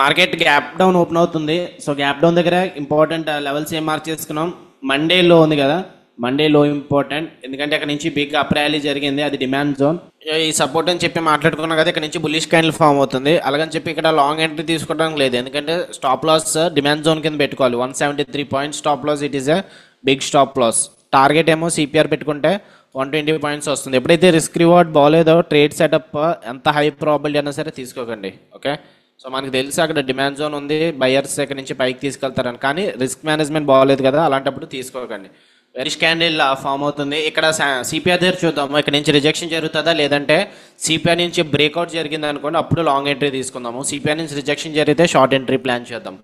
Market gap down open అవుతుంది. So gap down దగ్గర important levels ఏం మార్క్ చేసుకున్నాం. మండే లో ఉంది కదా, మండే లో ఇంపార్టెంట్, ఎందుకంటే అక్కడ నుంచి బిగ్ అప్ ర్యాలీ జరిగింది, అది డిమాండ్ జోన్. ఈ సపోర్ట్ అని చెప్పి మాట్లాడుకున్నాం కదా, ఇక్కడ నుంచి బుల్లిష్ క్యాండిల్ ఫామ్ అవుతుంది. అలాగని చెప్పి ఇక్కడ లాంగ్ ఎంట్రీ తీసుకోవడానికి లేదు, ఎందుకంటే స్టాప్ లాస్ డిమాండ్ జోన్ కింద పెట్టుకోవాలి. 173 points stop loss, it is a big stop loss. Target ఏమో సిపిఆర్ పెట్టుకుంటే 120 పాయింట్స్ వస్తుంది. ఎప్పుడైతే రిస్క్ రివార్డ్ బాగాలేదో ట్రేడ్ సెటప్ ఎంత హై ప్రాబిలిటీ అయినా సరే తీసుకోకండి. ఓకే, సో మనకు తెలిసి అక్కడ డిమాండ్ జోన్ ఉంది, బయర్స్ ఇక్కడ నుంచి పైకి తీసుకెళ్తారని, కానీ రిస్క్ మేనేజ్మెంట్ బాగాలేదు కదా, అలాంటప్పుడు తీసుకోకండి. వెరిష్ క్యాండిల్ ఫామ్ అవుతుంది. ఇక్కడ సిపిఆర్ దగ్గర చూద్దాము, ఇక్కడ నుంచి రిజెక్షన్ జరుగుతుందా, లేదంటే సిపిఆర్ నుంచి బ్రేక్అవుట్ జరిగింది అనుకోండి, అప్పుడు లాంగ్ ఎంట్రీ తీసుకుందాము. సిపిఆర్ నుంచి రిజెక్షన్ జరిగితే షార్ట్ ఎంట్రీ ప్లాన్ చేద్దాం.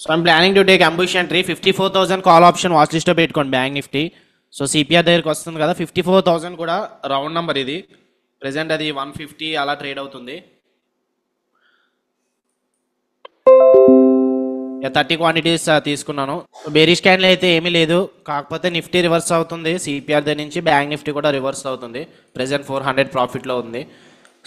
So I'm planning to take ambush entry. 54,000 call option watch లిస్ట్లో పెట్టుకోండి బ్యాంక్ నిఫ్టీ. సో సిపిఆర్ దగ్గరికి వస్తుంది కదా, 54,000 కూడా రౌండ్ నెంబర్ ఇది. ప్రెసెంట్ అది 150 అలా ట్రేడ్ అవుతుంది. 30 క్వాంటిటీస్ తీసుకున్నాను. బేరిష్ క్యాండిల్ అయితే ఏమీ లేదు, కాకపోతే నిఫ్టీ రివర్స్ అవుతుంది సిపిఆర్ దగ్గర నుంచి, బ్యాంక్ నిఫ్టీ కూడా రివర్స్ అవుతుంది. ప్రెసెంట్ 400 ప్రాఫిట్లో ఉంది.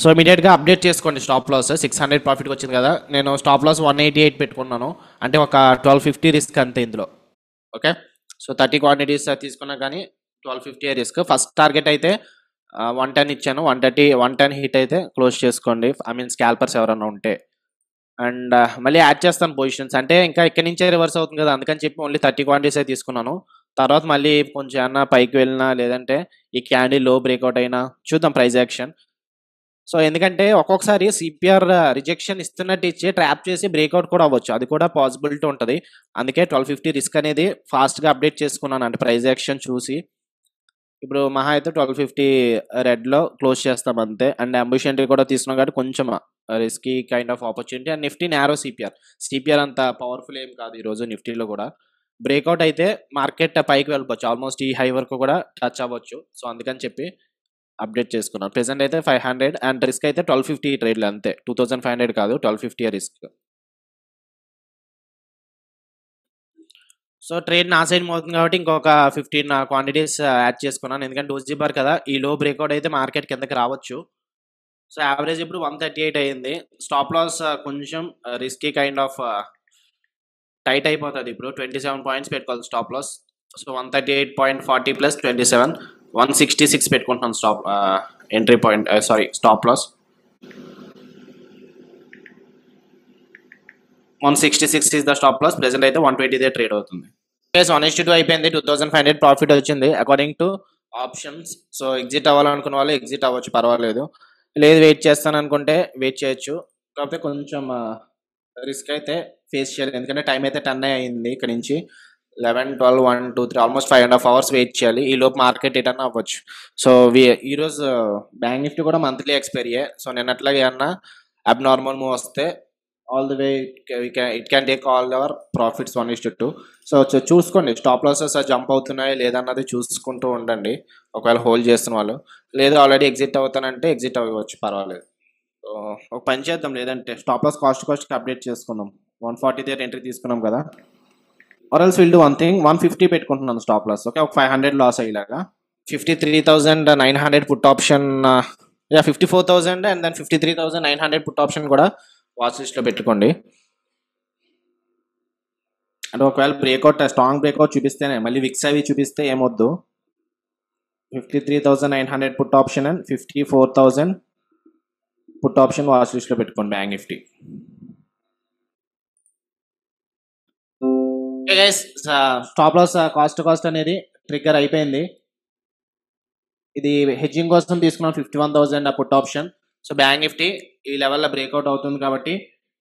సో ఇమీడియట్గా అప్డేట్ చేసుకోండి స్టాప్ లాస్. 600 ప్రాఫిట్కి వచ్చింది కదా, నేను స్టాప్ లాస్ 188 పెట్టుకున్నాను, అంటే ఒక 1250 రిస్క్ అంతే ఇందులో. ఓకే, సో 30 క్వాంటిటీస్ తీసుకున్నా కానీ 1250 రిస్క్. ఫస్ట్ టార్గెట్ అయితే 110 ఇచ్చాను, 110 హిట్ అయితే క్లోజ్ చేసుకోండి, ఐ మీన్ స్కాల్పర్స్ ఎవరైనా ఉంటే. అండ్ మళ్ళీ యాడ్ చేస్తాను పొజిషన్స్, అంటే ఇంకా ఇక్కడి నుంచే రివర్స్ అవుతుంది కదా, అందుకని చెప్పి ఓన్లీ 30 క్వాంటిటీస్ అయితే తీసుకున్నాను. తర్వాత మళ్ళీ కొంచెం ఏమన్నా పైకి వెళ్ళినా, లేదంటే ఈ క్యాండిల్ లో బ్రేక్అవుట్ అయినా చూద్దాం ప్రైస్ యాక్షన్. సో ఎందుకంటే ఒక్కొక్కసారి సిపిఆర్ రిజెక్షన్ ఇస్తున్నట్టు ఇచ్చి ట్రాప్ చేసి బ్రేక్అవుట్ కూడా అవ్వచ్చు, అది కూడా పాసిబిలిటీ ఉంటుంది. అందుకే 1250 రిస్క్ అనేది ఫాస్ట్గా అప్డేట్ చేసుకున్నాను, అంటే ప్రైస్ యాక్షన్ చూసి. ఇప్పుడు మహా అయితే 1250 రెడ్లో క్లోజ్ చేస్తాం అంతే. అండ్ అంబుష్ ఎంట్రీ కూడా తీసుకున్నాం కాబట్టి కొంచెం risky kind of opportunity. And Nifty narrow CPR అంత పవర్ఫుల్ ఏం కాదు ఈరోజు నిఫ్టీలో కూడా. బ్రేక్అవుట్ అయితే మార్కెట్ పైకి వెళ్ళిపోవచ్చు, ఆల్మోస్ట్ ఈ హై వరకు కూడా టచ్ అవ్వచ్చు. సో అందుకని చెప్పి అప్డేట్ చేసుకున్నాను. ప్రెసెంట్ అయితే 500 అండ్ రిస్క్ అయితే 1250 ట్రేడ్లు అంతే, 2500 కాదు, 1250 రిస్క్. సో ట్రేడ్ నా సైడ్ అవుతుంది కాబట్టి ఇంకొక 15 క్వాంటిటీస్ యాడ్ చేసుకున్నాను, ఎందుకంటే డోజీ బార్ కదా, ఈ లో బ్రేక్అవుట్ అయితే మార్కెట్ కిందకి రావచ్చు. సో యావరేజ్ ఇప్పుడు 138 అయ్యింది. స్టాప్ లాస్ కొంచెం రిస్కీ కైండ్ ఆఫ్ టైట్ అయిపోతుంది. ఇప్పుడు 27 పాయింట్స్ పెట్టుకోవాలి స్టాప్ లాస్. సో 138.40 ప్లస్ 27, 166 పెట్టుకుంటున్నాను stop entry point, stop loss 166 is the stop loss. Present అయితే 120 ట్రేడ్ అవుతుంది. 1:2 అయిపోయింది, 2500 ప్రాఫిట్ వచ్చింది according to options. So exit అవ్వాలనుకున్న వాళ్ళు ఎగ్జిట్ అవ్వచ్చు, పర్వాలేదు. లేదు వెయిట్ చేస్తాను అనుకుంటే వెయిట్ చేయొచ్చు, కాకపోతే కొంచెం రిస్క్ అయితే ఫేస్ చేయాలి, ఎందుకంటే టైం అయితే 10 అయింది. ఇక్కడ నుంచి 11, 12, 1, 2, 3 ఆల్మోస్ట్ 5.5 అవర్స్ వెయిట్ చేయాలి, ఈ లోపు మార్కెట్ రిటర్న్ అవ్వచ్చు. సో ఈరోజు బ్యాంక్ నిఫ్టీ కూడా మంత్లీ ఎక్స్పైరీయే. సో నేను అట్లాగే ఏమన్నా అబ్నార్మల్ మూవ్ వస్తే all the way it can take all our profits 1:2. So చూసుకోండి స్టాప్ లాసెస్ జంప్ అవుతున్నాయి లేదన్నది చూసుకుంటూ ఉండండి, ఒకవేళ హోల్డ్ చేస్తున్న వాళ్ళు. లేదు ఆల్రెడీ ఎగ్జిట్ అవుతానంటే ఎగ్జిట్ అవ్వచ్చు, పర్వాలేదు. సో ఒక పని చేద్దాం, లేదంటే స్టాప్ లాస్ కాస్ట్కి అప్డేట్ చేసుకుందాం. 140 దగ్గర ఎంట్రీ తీసుకున్నాం కదా, or else will do one thing, 150 పెట్టుకుంటున్నాను స్టాప్ లాస్. ఓకే, ఒక 500 లాస్ అయ్యేలాగా. 53,900 put option, 54,000 and then 53,900 put option కూడా వాచ్ లిస్ట్లో పెట్టుకోండి. అంటే ఒకవేళ బ్రేక్అవుట్ స్ట్రాంగ్ బ్రేక్అవుట్ చూపిస్తేనే, మళ్ళీ విక్స్ అవి చూపిస్తే ఏమొద్దు. 53,900 put option and 54,000 put option watch లిస్ట్లో పెట్టుకోండి Bank Nifty. Stop loss cost అనేది ట్రిగ్గర్ అయిపోయింది. ఇది హెడ్జింగ్ కోసం తీసుకున్నాం 51,000 put option. So Bank Nifty ఈ లెవెల్లో బ్రేక్అవుట్ అవుతుంది కాబట్టి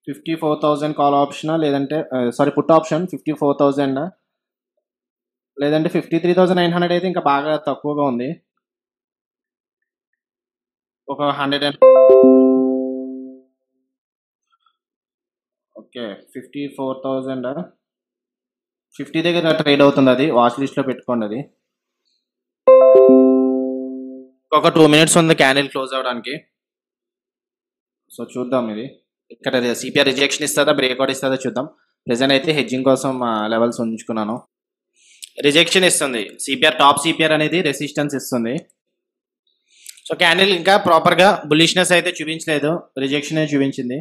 54,000 కాల్ ఆప్షన్, లేదంటే పుట్ ఆప్షన్ 54,000, లేదంటే 53,900 అయితే ఇంకా బాగా తక్కువగా ఉంది, ఒక 100. ఓకే, 54,000 50 దగ్గర ట్రేడ్ అవుతుంది, అది వాచ్ లిస్ట్లో పెట్టుకోండి. అది ఒక 2 minutes ఉంది క్యాండిల్ క్లోజ్ అవ్వడానికి. సో చూద్దాం, ఇది ఇక్కడ సిపిఆర్ రిజెక్షన్ ఇస్తుందా బ్రేక్అవుట్ ఇస్తుందా చూద్దాం. ప్రెజెంట్ అయితే హెడ్జింగ్ కోసం లెవెల్స్ ఉంచుకున్నాను. రిజెక్షన్ ఇస్తుంది సిపిఆర్, టాప్ సిపిఆర్ అనేది రెసిస్టెన్స్ ఇస్తుంది. సో క్యాండిల్ ఇంకా ప్రాపర్గా బుల్లిష్నెస్ అయితే చూపించలేదు, రిజెక్షన్ చూపించింది.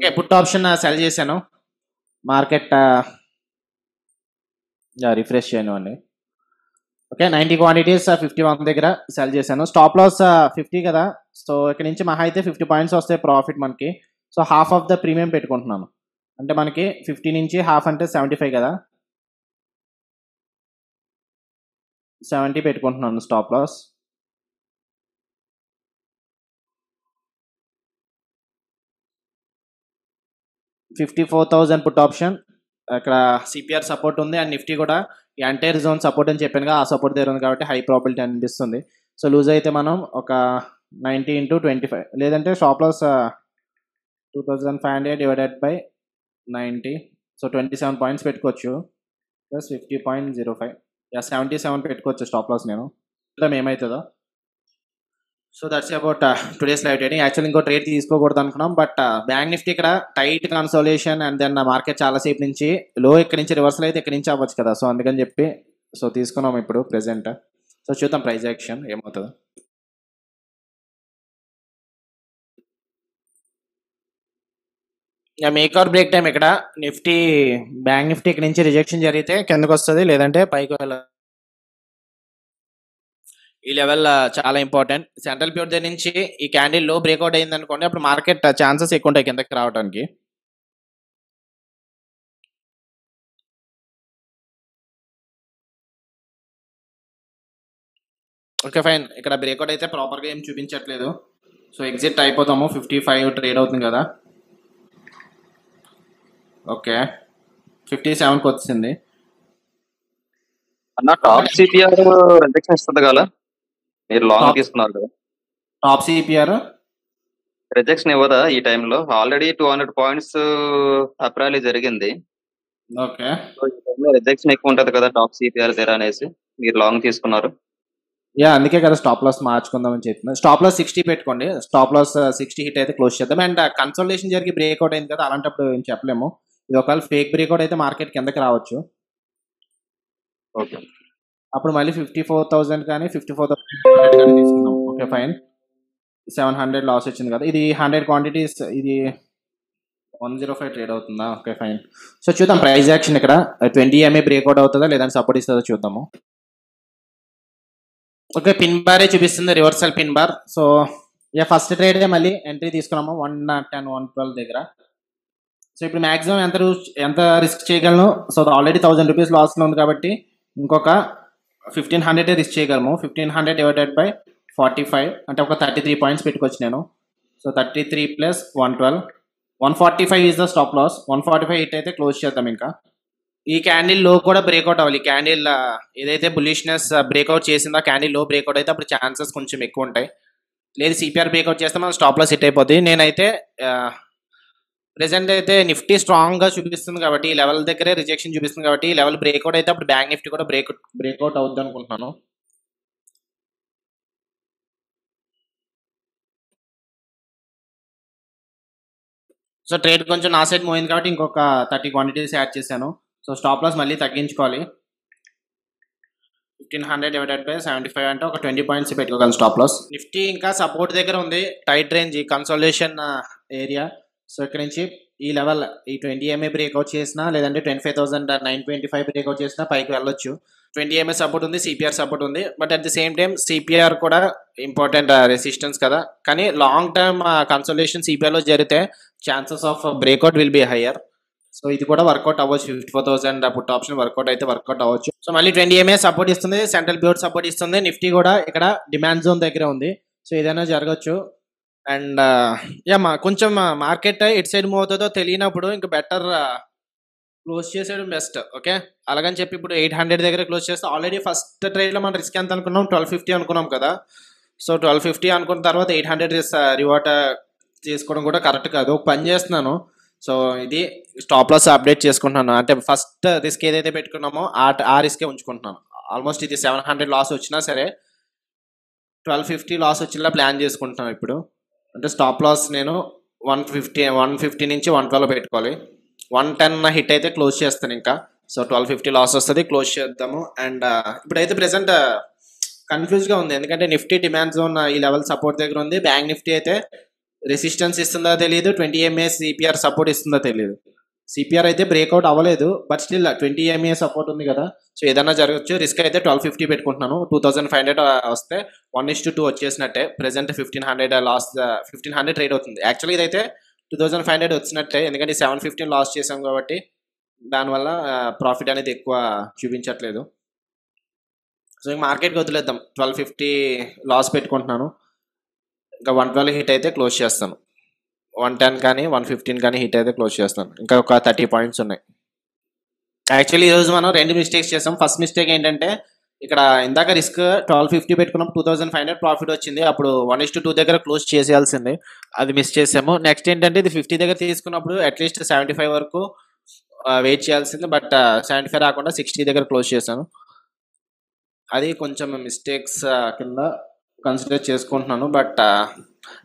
ఓకే, పుట్ ఆప్షన్ సెల్ చేశాను. మార్కెట్ రిఫ్రెష్ చేయను అండి. ఓకే, 90 క్వాంటిటీస్ 51 దగ్గర సెల్ చేశాను. స్టాప్ లాస్ 50 కదా, సో ఇక్కడ నుంచి మహా అయితే 50 పాయింట్స్ వస్తాయి ప్రాఫిట్ మనకి. So half of the premium పెట్టుకుంటున్నాను. అంటే మనకి 50 నుంచి హాఫ్ అంటే 75 కదా, 70 పెట్టుకుంటున్నాను స్టాప్ లాస్. $54,000 put option. అక్కడ సిపిఆర్ సపోర్ట్ ఉంది అండ్ నిఫ్టీ కూడా ఈ ఎంటైర్ జోన్ సపోర్ట్ అని చెప్పాను, ఆ సపోర్ట్ దగ్గర ఉంది కాబట్టి హై ప్రాబిలిటీ అనిపిస్తుంది. సో లూజ్ అయితే మనం ఒక 90 into 25 లేదంటే stop loss 2500 divided by 90, so 27 points పెట్టుకోవచ్చు ప్లస్ 50.05, 77 పెట్టుకోవచ్చు స్టాప్ లాస్ నేను. చూద్దాం ఏమవుతుందో. So that's about today's live trading. Actually ఇంకో ట్రేడ్ తీసుకోకూడదు అనుకున్నాం, బట్ బ్యాంక్ నిఫ్టీ ఇక్కడ tight consolation and then market చాలాసేపు నుంచి లో ఇక్కడ నుంచి రివర్సల్ అయితే ఇక్కడ నుంచి అవ్వచ్చు కదా, సో అందుకని చెప్పి సో తీసుకున్నాం ఇప్పుడు ప్రెసెంట్. సో చూద్దాం ప్రైస్ యాక్షన్ ఏమవుతుందో. మేక్ ఆర్ బ్రేక్ టైం ఇక్కడ నిఫ్టీ, బ్యాంక్ నిఫ్టీ ఇక్కడ నుంచి రిజెక్షన్ జరిగితే కిందకు వస్తుంది, లేదంటే పైకి వెళ్ళాలి. ఈ లెవెల్ చాలా ఇంపార్టెంట్. సెంట్రల్ ప్యూర్ దగ్గర నుంచి ఈ క్యాండిల్ లో బ్రేక్అవుట్ అయింది అనుకోండి, అప్పుడు మార్కెట్ ఛాన్సెస్ ఎక్కువ ఉంటాయి కిందకి రావడానికి. ఓకే ఫైన్, ఇక్కడ బ్రేక్అవుట్ అయితే ప్రాపర్గా ఏం చూపించట్లేదు, సో ఎగ్జిట్ అయిపోతాము. 55 ట్రేడ్ అవుతుంది కదా. ఓకే 57కి వచ్చింది అన్న. టాప్ సిపిఆర్ రిజెక్షన్ ఇస్తుంది కదా, మీరు లాంగ్ తీసుకున్నారు కదా. టాప్ సిపిఆర్ రిజెక్షన్ ఇవ్వదా ఈ టైంలో? ఆల్రెడీ 200 పాయింట్స్ అప్రాలి జరిగింది. ఓకే, రిజెక్షన్ ఎక్కువ ఉంటది కదా టాప్ సిపిఆర్ దగ్గర అనేసి మీరు లాంగ్ తీసుకున్నారు. అందుకే కదా స్టాప్ లాస్ మార్చుకుందామని చెప్తున్నా. స్టాప్ లాస్ 60 పెట్టుకోండి. స్టాప్ లాస్ 60 హిట్ అయితే క్లోజ్ చేద్దాం. అండ్ కన్సల్టేషన్ జరిగి బ్రేక్అవుట్ అయింది కదా, అలాంటప్పుడు ఏం చెప్పలేము. ఇది ఒకవేళ ఫేక్ బ్రేక్అవుట్ అయితే మార్కెట్ కిందకి రావచ్చు. ఓకే, అప్పుడు మళ్ళీ 54,000 కానీ 54,000 కానీ తీసుకుందాం. ఓకే ఫైన్, 700 లాస్ వచ్చింది కదా. ఇది 100 క్వాంటిటీస్, ఇది 105 ట్రేడ్ అవుతుందా. ఓకే ఫైన్, సో చూద్దాం ప్రైస్ యాక్షన్ ఇక్కడ 20 EMA బ్రేక్అవుట్ అవుతుందా లేదంటే సపోర్ట్ ఇస్తుందో చూద్దాము. ఓకే, పిన్ బారే చూపిస్తుంది, reversal pin bar. So first trade మళ్ళీ ఎంట్రీ తీసుకున్నాము 110 112 దగ్గర. సో ఇప్పుడు మాక్సిమం ఎంత రిస్క్ చేయగలను. సో ఆల్రెడీ 1000 రూపీస్ లాస్లో ఉంది కాబట్టి ఇంకొక 1500 రిస్క్ చేయగలము. 1500 డివైడెడ్ బై 45 అంటే ఒక 33 పాయింట్స్ పెట్టుకోవచ్చు నేను. So 33 plus 112, 145 is the stop loss. 145 hit అయితే క్లోజ్ చేద్దాం. ఇంకా ఈ క్యాండిల్ లో కూడా బ్రేక్అవుట్ అవ్వాలి. క్యాండిల్ ఏదైతే బులిష్నెస్ బ్రేక్అవుట్ చేసిందో ఆ క్యాండిల్ లో బ్రేక్అవుట్ అయితే అప్పుడు ఛాన్సెస్ కొంచెం ఎక్కువ ఉంటాయి. లేదు సిపిఆర్ బ్రేక్అవుట్ చేస్తే మనం స్టాప్ లాస్ హిట్ అయిపోతుంది. నేనైతే ప్రెసెంట్ అయితే నిఫ్టీ స్ట్రాంగ్ గా చూపిస్తుంది కాబట్టి ఈ లెవెల్ దగ్గరే రిజెక్షన్ చూపిస్తుంది కాబట్టి ఈ లెవెల్ బ్రేక్అవుట్ అయితే అప్పుడు బ్యాంక్ నిఫ్టీ కూడా బ్రేక్అవుట్ అవుద్ది అనుకుంటున్నాను. సో ట్రేడ్ కొంచెం నా సైడ్ మోయింది కాబట్టి ఇంకొక 30 క్వాంటిటీస్ యాడ్ చేశాను. సో స్టాప్ లాస్ మళ్ళీ తగ్గించుకోవాలి. 1500 డివైడెడ్ బై 75 అంటే ఒక 20 పాయింట్స్ పెట్టుకోగలను స్టాప్ లాస్. నిఫ్టీ ఇంకా సపోర్ట్ దగ్గర ఉంది, tight range consolation area. So ఇక్కడ నుంచి ఈ లెవెల్ ఈ 20 EMA బ్రేక్అవుట్ చేసినా లేదంటే 25,925 బ్రేక్అవుట్ చేసినా పైకి వెళ్ళొచ్చు. 20 EMA సపోర్ట్ ఉంది, సిపిఆర్ సపోర్ట్ ఉంది, but at the same time CPR కూడా ఇంపార్టెంట్ రెసిస్టెన్స్ కదా. కానీ లాంగ్ టర్మ్ కన్సోలేషన్ సిపిఆర్లో జరిగితే chances of breakout will be higher. So ఇది కూడా వర్కౌట్ అవ్వచ్చు. 54,000 పుట్ ఆప్షన్ వర్కౌట్ అవ్వచ్చు. సో మళ్ళీ 20 EMA సపోర్ట్ ఇస్తుంది, సెంట్రల్ ప్యూర్ సపోర్ట్ ఇస్తుంది. నిఫ్టీ కూడా ఇక్కడ డిమాండ్ జోన్ దగ్గర ఉంది. సో ఏదైనా జరగచ్చు. అండ్ కొంచెం మార్కెట్ ఇటు సైడ్ మూవ్ అవుతుందో తెలియనప్పుడు ఇంకా బెటర్ క్లోజ్ చేసేయడం బెస్ట్. ఓకే, అలాగని చెప్పి ఇప్పుడు 800 దగ్గర క్లోజ్ చేస్తే ఆల్రెడీ ఫస్ట్ ట్రేడ్లో మనం రిస్క్ ఎంత అనుకున్నాం, 1250 అనుకున్నాం కదా. సో 1250 అనుకున్న తర్వాత 800 రివార్డ్ చేసుకోవడం కూడా కరెక్ట్ కాదు. ఒక పని చేస్తున్నాను. సో ఇది స్టాప్ లాస్ అప్డేట్ చేసుకుంటున్నాను. అంటే ఫస్ట్ రిస్క్ ఏదైతే పెట్టుకున్నామో ఆ రిస్కే ఉంచుకుంటున్నాను. ఆల్మోస్ట్ ఇది 700 లాస్ వచ్చినా సరే 1250 లాస్ వచ్చేలా ప్లాన్ చేసుకుంటున్నాను ఇప్పుడు. అంటే స్టాప్ లాస్ నేను 150 నుంచి 112 పెట్టుకోవాలి. 110 హిట్ అయితే క్లోజ్ చేస్తాను ఇంకా. సో 1250 లాస్ వస్తుంది, క్లోజ్ చేద్దాము. అండ్ ఇప్పుడైతే ప్రెసెంట్ కన్ఫ్యూజ్గా ఉంది, ఎందుకంటే నిఫ్టీ డిమాండ్ జోన్ ఈ లెవెల్ సపోర్ట్ దగ్గర ఉంది, బ్యాంక్ నిఫ్టీ అయితే రెసిస్టెన్స్ ఇస్తుందో తెలియదు, 20 ఎంఏ సిపిఆర్ సపోర్ట్ ఇస్తుందో తెలియదు. సిపిఆర్ అయితే బ్రేక్అవుట్ అవ్వలేదు, బట్ స్టిల్ 20 ఎంఏ సపోర్ట్ ఉంది కదా, సో ఏదైనా జరగచ్చు. రిస్క్ అయితే 1250 పెట్టుకుంటున్నాను. 2500 వస్తే 1:2 వచ్చేసినట్టే. ప్రెసెంట్ 1500 లాస్, 1500 ట్రేడ్ అవుతుంది. యాక్చువల్లీ ఇదైతే 2500 వచ్చినట్టే, ఎందుకంటే 715 లాస్ చేసాం కాబట్టి దానివల్ల ప్రాఫిట్ అనేది ఎక్కువ చూపించట్లేదు. సో ఇంక మార్కెట్కి వదిలేద్దాం. 1250 లాస్ పెట్టుకుంటున్నాను. ఇంకా 112 హిట్ అయితే క్లోజ్ చేస్తాను. 110 కానీ 115 కానీ హిట్ అయితే క్లోజ్ చేస్తాను. ఇంకా ఒక 30 పాయింట్స్ ఉన్నాయి. యాక్చువల్లీ ఈరోజు మనం 2 మిస్టేక్స్ చేస్తాం. ఫస్ట్ మిస్టేక్ ఏంటంటే, ఇక్కడ ఇందాక రిస్క్ 1250 పెట్టుకున్నప్పుడు 2500 ప్రాఫిట్ వచ్చింది. అప్పుడు 1:2 దగ్గర క్లోజ్ చేసేయాల్సింది, అది మిస్ చేసాము. నెక్స్ట్ ఏంటంటే, ఇది 50 దగ్గర తీసుకున్నప్పుడు అట్లీస్ట్ 75 వరకు వెయిట్ చేయాల్సింది, బట్ 75 రాకుండా 60 దగ్గర క్లోజ్ చేశాను. అది కొంచెం మిస్టేక్స్ కింద కన్సిడర్ చేసుకుంటున్నాను. బట్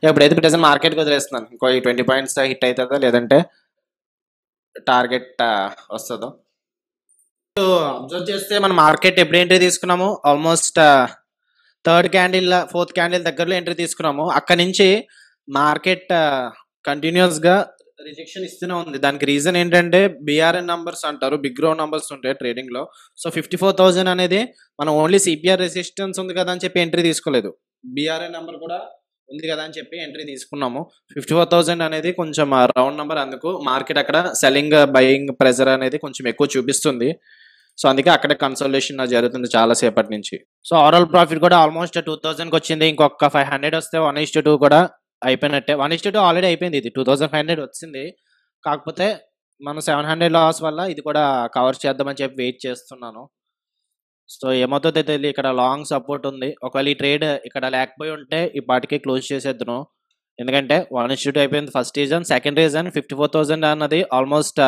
ఎప్పుడైతే ప్రెసెంట్ మార్కెట్కి వదిలేస్తున్నాను. ఇంకో 20 పాయింట్స్ హిట్ అవుతుందో లేదంటే టార్గెట్ వస్తుందో. అబ్జర్వ్ చేస్తే మన మార్కెట్ ఎప్పుడు ఎంట్రీ తీసుకున్నాము, almost third candle fourth candle దగ్గరలో ఎంట్రీ తీసుకున్నాము. అక్కడ నుంచి మార్కెట్ కంటిన్యూస్గా రిజెక్షన్ ఇస్తూనే ఉంది. దానికి రీజన్ ఏంటంటే, బిఆర్ఎన్ నంబర్స్ అంటారు, బిగ్ గ్రౌండ్ నంబర్స్ ఉంటాయి ట్రేడింగ్లో. సో 54,000 అనేది మనం ఓన్లీ సిపిఆర్ రెసిస్టెన్స్ ఉంది కదా అని చెప్పి ఎంట్రీ తీసుకోలేదు, బిఆర్ఎన్ నెంబర్ కూడా ఉంది కదా అని చెప్పి ఎంట్రీ తీసుకున్నాము. 54,000 అనేది కొంచెం రౌండ్ నెంబర్, అందుకు మార్కెట్ అక్కడ సెల్లింగ్ బయింగ్ ప్రెజర్ అనేది కొంచెం ఎక్కువ చూపిస్తుంది. సో అందుకే అక్కడ కన్సల్టేషన్ జరుగుతుంది చాలా సేపటి నుంచి. సో ఓవరాల్ ప్రాఫిట్ కూడా ఆల్మోస్ట్ 2000కి వచ్చింది. ఇంకొక 500 వస్తే 1:2 కూడా అయిపోయినట్టే. 1:2 ఆల్రెడీ అయిపోయింది. ఇది 2500 వచ్చింది, కాకపోతే మనం 700 లాస్ వల్ల ఇది కూడా కవర్ చేద్దామని చెప్పి వెయిట్ చేస్తున్నాను. సో ఏమవుతుందో తెలియదు. ఇక్కడ లాంగ్ సపోర్ట్ ఉంది. ఒకవేళ ఈ ట్రేడ్ ఇక్కడ లేకపోయి ఉంటే ఈ పాటికి క్లోజ్ చేసేద్దాను, ఎందుకంటే 1:2 అయిపోయింది ఫస్ట్ రీజన్. సెకండ్ రీజన్ 54,000 అన్నది ఆల్మోస్ట్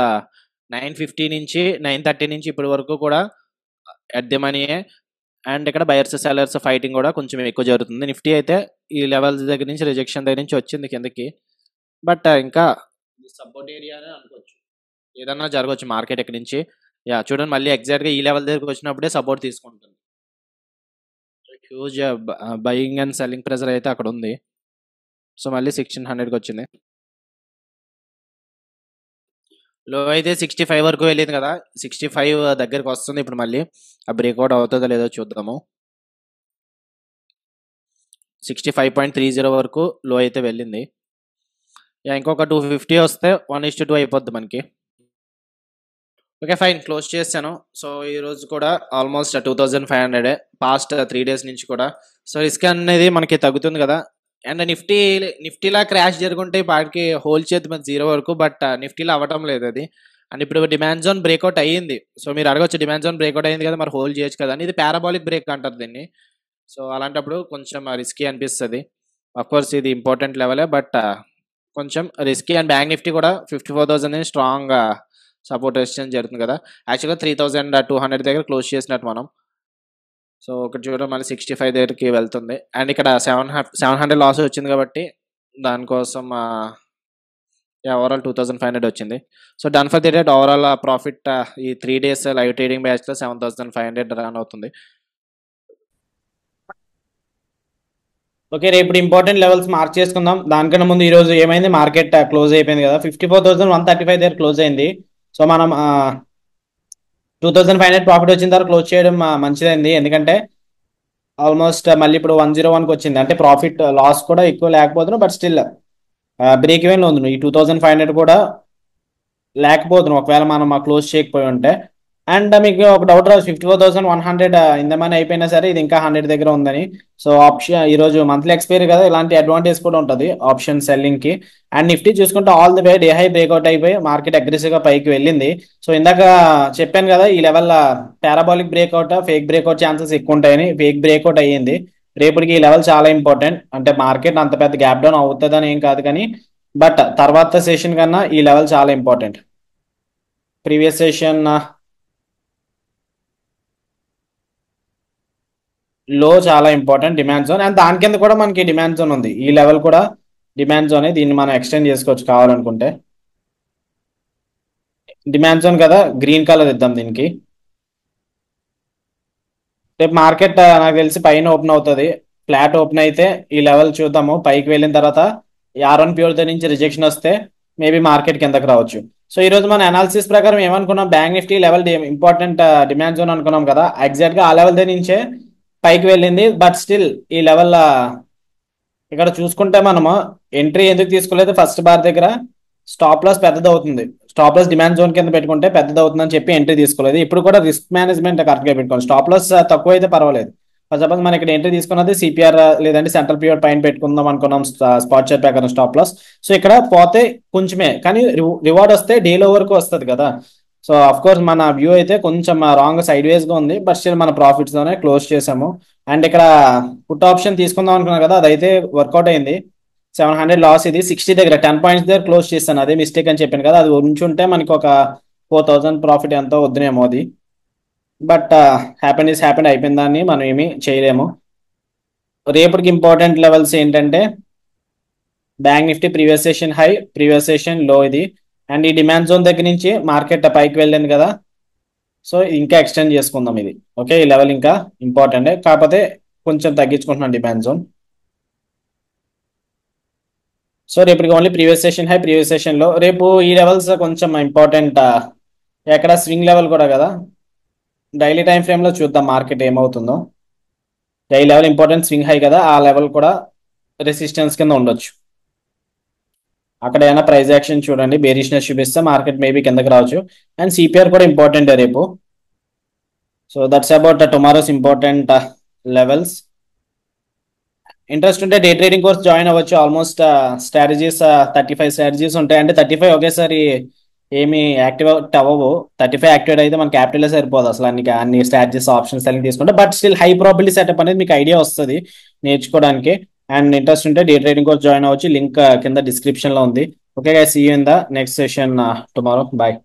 950 నుంచి 930 నుంచి ఇప్పటి వరకు కూడా ఎట్ ది మనీయే. అండ్ ఇక్కడ బయర్స్ సెలర్స్ ఫైటింగ్ కూడా కొంచెం ఎక్కువ జరుగుతుంది. నిఫ్టీ అయితే ఈ లెవెల్స్ దగ్గర నుంచి రిజెక్షన్ దగ్గర నుంచి వచ్చింది కిందకి, బట్ ఇంకా సపోర్ట్ ఏరియా అని అనుకోవచ్చు. ఏదన్నా జరగవచ్చు మార్కెట్ ఇక్కడ నుంచి. యా చూడండి, మళ్ళీ ఎగ్జాక్ట్గా ఈ లెవెల్ దగ్గరికి వచ్చినప్పుడే సపోర్ట్ తీసుకుంటుంది. Huge buying and selling pressure అయితే అక్కడ ఉంది. సో మళ్ళీ 1600కి వచ్చింది. లో అయితే 65 వరకు వెళ్ళింది కదా, 65 దగ్గరికి వస్తుంది. ఇప్పుడు మళ్ళీ ఆ బ్రేక్అవుట్ అవుతుందో లేదో చూద్దాము. 65.30 వరకు లో అయితే వెళ్ళింది. ఇంకొక 250 వస్తే 1:2 అయిపోద్ది మనకి. ఓకే ఫైన్, క్లోజ్ చేశాను. సో ఈరోజు కూడా ఆల్మోస్ట్ 2500 పాస్ట్ 3 డేస్ నుంచి కూడా. సో రిస్క్ అనేది మనకి తగ్గుతుంది కదా. అండ్ నిఫ్టీలా క్రాష్ జరుగుంటే వాటికి హోల్డ్ చేతి మన 0 వరకు, బట్ నిఫ్టీలో అవ్వటం లేదు అది. అండ్ ఇప్పుడు డిమాండ్ జోన్ బ్రేక్అవుట్ అయ్యింది. సో మీరు అడగచ్చు, డిమాండ్ జోన్ బ్రేక్అవుట్ అయింది కదా, మరి హోల్డ్ చేయొచ్చు కదా అని. ఇది పారాబాలిక్ బ్రేక్ అంటారు దీన్ని. సో అలాంటప్పుడు కొంచెం రిస్కీ అనిపిస్తుంది. అఫ్కోర్స్ ఇది ఇంపార్టెంట్ లెవెలే, బట్ కొంచెం రిస్కీ. అండ్ బ్యాంక్ నిఫ్టీ కూడా 54,000 స్ట్రాంగ్ సపోర్ట్ రెసిస్టెన్స్ జరుగుతుంది కదా. యాక్చువల్గా 3,200 దగ్గర క్లోజ్ చేసినట్టు మనం. సో ఒకటి చూడడం మళ్ళీ 65 దగ్గరికి వెళ్తుంది. అండ్ ఇక్కడ 700 లాస్ వచ్చింది కాబట్టి దానికోసం ఓవరాల్ 2500 వచ్చింది. So done for the date overall profit ఈ 3 డేస్ లైవ్ ట్రేడింగ్ బ్యాచ్లో 7,500 రన్ అవుతుంది. ఓకే, రేపు ఇంపార్టెంట్ లెవెల్స్ మార్క్ చేసుకుందాం. దానికన్నా ముందు ఈరోజు ఏమైంది, మార్కెట్ క్లోజ్ అయిపోయింది కదా, 54,135 దగ్గర క్లోజ్ అయింది. సో మనం 2500 ప్రాఫిట్ వచ్చిన తర్వాత క్లోజ్ చేయడం మంచిదైంది, ఎందుకంటే ఆల్మోస్ట్ మళ్ళీ ఇప్పుడు 101కి వచ్చింది. అంటే ప్రాఫిట్ లాస్ కూడా ఎక్కువ లేకపోతున్నాం, బట్ స్టిల్ బ్రేక్ ఈవెన్లో ఉంది. ఈ 2500 కూడా లేకపోతున్నాం ఒకవేళ మనం క్లోజ్ చేయకపోయి ఉంటే. అండ్ మీకు ఒక డౌట్ రాదు, 54,100 ఇంతమని అయిపోయినా సరే ఇది ఇంకా 100 దగ్గర ఉందని. సో ఆప్షన్ ఈరోజు మంత్లీ ఎక్స్పైరీ కదా, ఇలాంటి అడ్వాంటేజ్ కూడా ఉంటుంది ఆప్షన్ సెల్లింగ్ కి. అండ్ నిఫ్టీ చూసుకుంటే all the way day high breakout అయిపోయి మార్కెట్ అగ్రెసివ్ గా పైకి వెళ్ళింది. సో ఇందాక చెప్పాను కదా, ఈ level parabolic breakout fake breakout chances ఎక్కువ ఉంటాయని. ఫేక్ బ్రేక్అవుట్ అయ్యింది. రేపటికి ఈ లెవెల్ చాలా ఇంపార్టెంట్. అంటే మార్కెట్ అంత పెద్ద గ్యాప్ డౌన్ అవుతుందని ఏం కాదు కానీ, బట్ తర్వాత సెషన్ కన్నా ఈ లెవెల్ చాలా ఇంపార్టెంట్. ప్రీవియస్ సెషన్ లో చాలా ఇంపార్టెంట్ డిమాండ్ జోన్. అండ్ దాని కింద కూడా మనకి డిమాండ్ జోన్ ఉంది. ఈ లెవెల్ కూడా డిమాండ్ జోన్, దీన్ని మనం ఎక్స్టెండ్ చేసుకోవచ్చు కావాలనుకుంటే. డిమాండ్ జోన్ కదా, గ్రీన్ కలర్ ఇద్దాం దీనికి. రేపు మార్కెట్ నాకు తెలిసి పైన ఓపెన్ అవుతుంది. ఫ్లాట్ ఓపెన్ అయితే ఈ లెవెల్ చూద్దాము. పైకి వెళ్ళిన తర్వాత ఈ R1 ప్యూర్ దగ్గర నుంచి రిజెక్షన్ వస్తే మేబీ మార్కెట్ కిందకి రావచ్చు. సో ఈ రోజు మన అనాలిసిస్ ప్రకారం ఏమనుకున్నాం, bank nifty level important demand zone అనుకున్నాం కదా, ఎగ్జాక్ట్ గా ఆ లెవెల్ దగ్గర నుంచే పైకి వెళ్ళింది. బట్ స్టిల్ ఈ లెవెల్ ఇక్కడ చూసుకుంటే మనము ఎంట్రీ ఎందుకు తీసుకోలేదు, ఫస్ట్ బార్ దగ్గర స్టాప్ లాస్ పెద్దది అవుతుంది, స్టాప్ లాస్ డిమాండ్ జోన్ కింద పెట్టుకుంటే పెద్దది అవుతుందని చెప్పి ఎంట్రీ తీసుకోలేదు. ఇప్పుడు కూడా రిస్క్ మేనేజ్మెంట్ కరెక్ట్గా పెట్టుకోండి, స్టాప్ లాస్ తక్కువ అయితే పర్వాలేదు. ఫర్ సపోజ్ మనం ఇక్కడ ఎంట్రీ తీసుకున్నది సిపిఆర్ లేదంటే సెంట్రల్ పిఆర్ పైన పెట్టుకుందాం అనుకున్నాం స్పాట్ చార్ట్ ప్రకారం స్టాప్ లాస్. సో ఇక్కడ పోతే కొంచెమే, కానీ రివార్డ్ వస్తే డేలో వరకు వస్తుంది కదా. సో అఫ్ కోర్స్ మన వ్యూ అయితే కొంచెం రాంగ్ సైడ్ వేస్ గా ఉంది, బట్ స్టిల్ మన ప్రాఫిట్స్ తోనే క్లోజ్ చేసాము. అండ్ ఇక్కడ పుట్ ఆప్షన్ తీసుకుందాం అనుకున్నాం కదా, అదైతే వర్కౌట్ అయింది. 700 లాస్, ఇది 60 దగ్గర 10 పాయింట్స్ దగ్గర క్లోజ్ చేస్తాను, అదే మిస్టేక్ అని చెప్పాను కదా, అది ఉంచుంటే మనకి ఒక 4000 ప్రాఫిట్ ఎంతో వద్దునేమో అది. బట్ హ్యాపెన్ ఈస్ హ్యాపెన్, అయిపోయిన దాన్ని మనం ఏమీ చేయలేము. రేపటికి ఇంపార్టెంట్ లెవెల్స్ ఏంటంటే bank Nifty previous session high, previous session లో ఇది. అండ్ ఈ డిమాండ్ జోన్ దగ్గర నుంచి మార్కెట్ పైకి వెళ్ళింది కదా, సో ఇంకా ఎక్స్టెండ్ చేసుకుందాం ఇది. ఓకే, ఈ లెవెల్ ఇంకా ఇంపార్టెంట్, కాకపోతే కొంచెం తగ్గించుకుంటున్నాం డిమాండ్ జోన్. సో రేపటికి only previous session high, previous session లో. రేపు ఈ లెవెల్స్ కొంచెం ఇంపార్టెంట్, ఎక్కడ స్వింగ్ లెవెల్ కూడా కదా. డైలీ టైం ఫ్రేమ్ లో చూద్దాం మార్కెట్ ఏమవుతుందో. ఈ లెవెల్ ఇంపార్టెంట్, స్వింగ్ హై కదా, ఆ లెవెల్ కూడా రెసిస్టెన్స్ కింద ఉండొచ్చు. అక్కడ ఏమైనా ప్రైస్ యాక్షన్ చూడండి, బేరిష్నెస్ చూపిస్తే మార్కెట్ మేబీ కిందకి రావచ్చు. అండ్ సిపిఆర్ కూడా ఇంపార్టెంట్ రేపు. So that's about tomorrow's important levels. Interest ఉంటే డే ట్రేడింగ్ కోర్స్ జాయిన్ అవ్వచ్చు. ఆల్మోస్ట్ స్ట్రాటజీస్ 35 స్ట్రాటజీస్ ఉంటాయి, అంటే 35 ఒకేసారి ఏమి యాక్టివేట్ అవ్వవు. 35 యాక్టివేట్ అయితే మన క్యాపిటల్ సరిపోదు అసలు అన్ని స్ట్రాటజీస్ ఆప్షన్స్ అన్ని తీసుకుంటే. But still high probability setup అనేది మీకు ఐడియా వస్తుంది నేర్చుకోవడానికి. అండ్ ఇంట్రెస్ట్ ఉంటే డే ట్రేడింగ్ కోర్స్ జాయిన్ అవ్వచ్చు, లింక్ కింద డిస్క్రిప్షన్ లో ఉంది. Okay guys, see you in the next session tomorrow, bye.